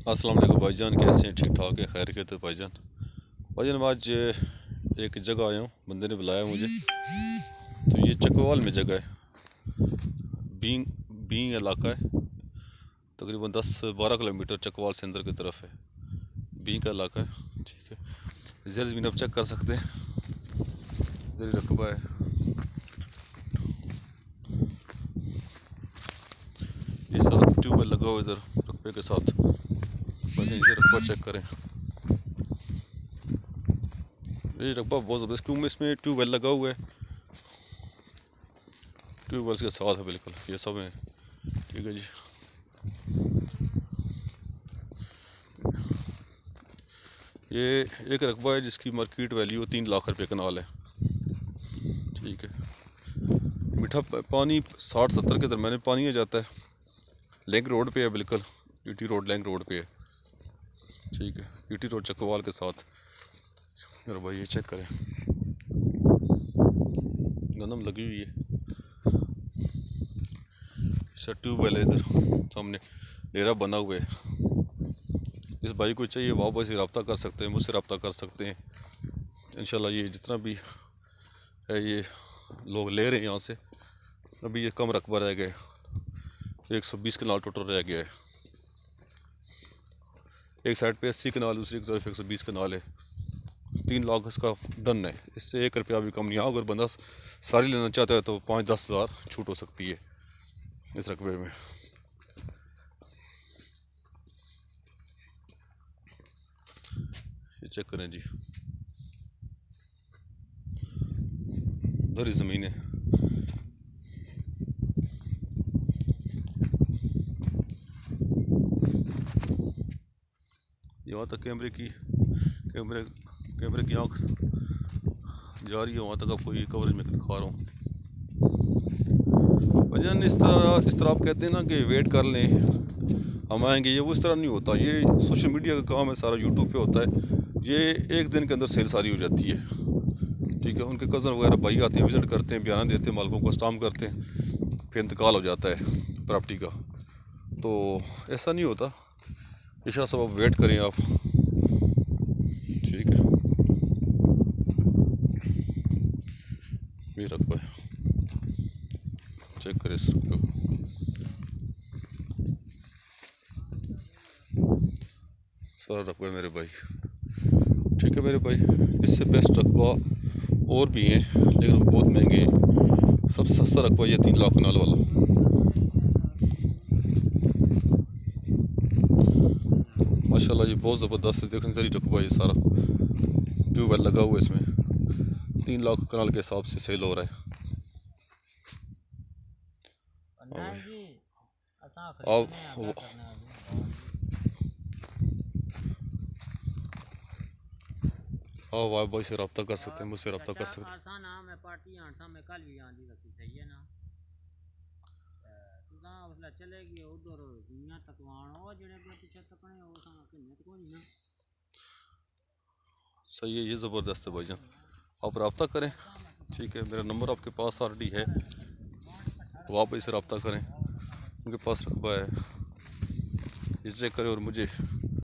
अस्सलाम वालेकुम भाईजान, कैसे हैं? ठीक ठाक है, खैर खैरियत है भाईजान। भाईजान मैं आज एक जगह आया हूँ, बंदे ने बुलाया मुझे। तो ये चकवाल में जगह है, बींग बींग इलाका है। तकरीबन 10-12 किलोमीटर चकवाल से अंदर की तरफ है, बींग का इलाका है। ठीक है, ज़र ज़मीन आप चेक कर सकते हैं, इधर रकबा है। ये साथ ट्यूबवेल लगा हुआ इधर रकबे के साथ। ये रकबा चेक करें, ये रकबा बहुत ज़बरदस्त, क्यों इसमें ट्यूबवेल लगा हुआ है, ट्यूबवेल के साथ है बिल्कुल, ये सब है। ठीक है जी, ये एक रकबा है जिसकी मार्केट वैल्यू 3 लाख रुपये कनाल है। ठीक है, मीठा पानी 60-70 के दरमियान पानी आ जाता है। लिंक रोड पे है बिल्कुल, यूटी रोड लिंक रोड पे है। ठीक है, यूटी रोड चकवाल के साथ। यार भाई ये चेक करें, गंदम लगी हुई है। सर ट्यूबवेल है इधर सामने, डेरा बना हुआ है। इस भाई को चाहिए वापस से रब्ता कर सकते हैं, मुझसे रब्ता कर सकते हैं इंशाल्लाह। ये जितना भी है ये लोग ले रहे हैं यहाँ से। अभी ये कम रकबा रह गया, 120 कनाल टोटल रह गया है। एक साइड पे 80 कनाल, दूसरी तरफ 120 कनाल है। 3 लाख इसका डन है, इससे 1 रुपया भी कम नहीं। अगर बंदा सारी लेना चाहता है तो 5-10 हज़ार छूट हो सकती है इस रकबे में। ये चेक करें जी, उधर ही ज़मीन है। यहाँ तक कैमरे की आँख जा रही है, वहाँ तक आपको ये कवरेज में दिखा रहा हूँ। वजन इस तरह आप कहते हैं ना कि वेट कर लें हम आएंगे, ये वो इस तरह नहीं होता। ये सोशल मीडिया का काम है, सारा यूट्यूब पे होता है। ये एक दिन के अंदर सेल सारी हो जाती है। ठीक है, उनके कज़न वगैरह भाई आते हैं, विज़िट करते हैं, बयान देते हैं, मालिकों को स्टाम्प करते हैं, फिर इंतकाल हो जाता है प्रॉपर्टी का। तो ऐसा नहीं होता, इशा सब आप वेट करें आप। ठीक है, ये रकबा है, चेक करें इस रकबे को। सारा रकबा है मेरे भाई। ठीक है मेरे भाई, इससे बेस्ट रकबा और भी हैं लेकिन बहुत महंगे हैं। सबसे सस्ता रकबा ये 3 लाख कनाल वाला। माशाल्लाह ये बहुत ज़बरदस्त है, देखें सारी रकबा, ये सारा ट्यूबवेल लगा हुआ है इसमें। 3 लाख कनाल के हिसाब से सेल हो रहा है। आप वाह भाई से रब्ता कर सकते हैं, मुझसे रब्ता कर सकते हैं। सही है, ये ज़बरदस्त है भाईजान, आप रब्ता करें। ठीक है, मेरा नंबर आपके पास ऑलरेडी है, वापस से रब्ता करें, उनके पास रकबा है, इस चेक करें और मुझे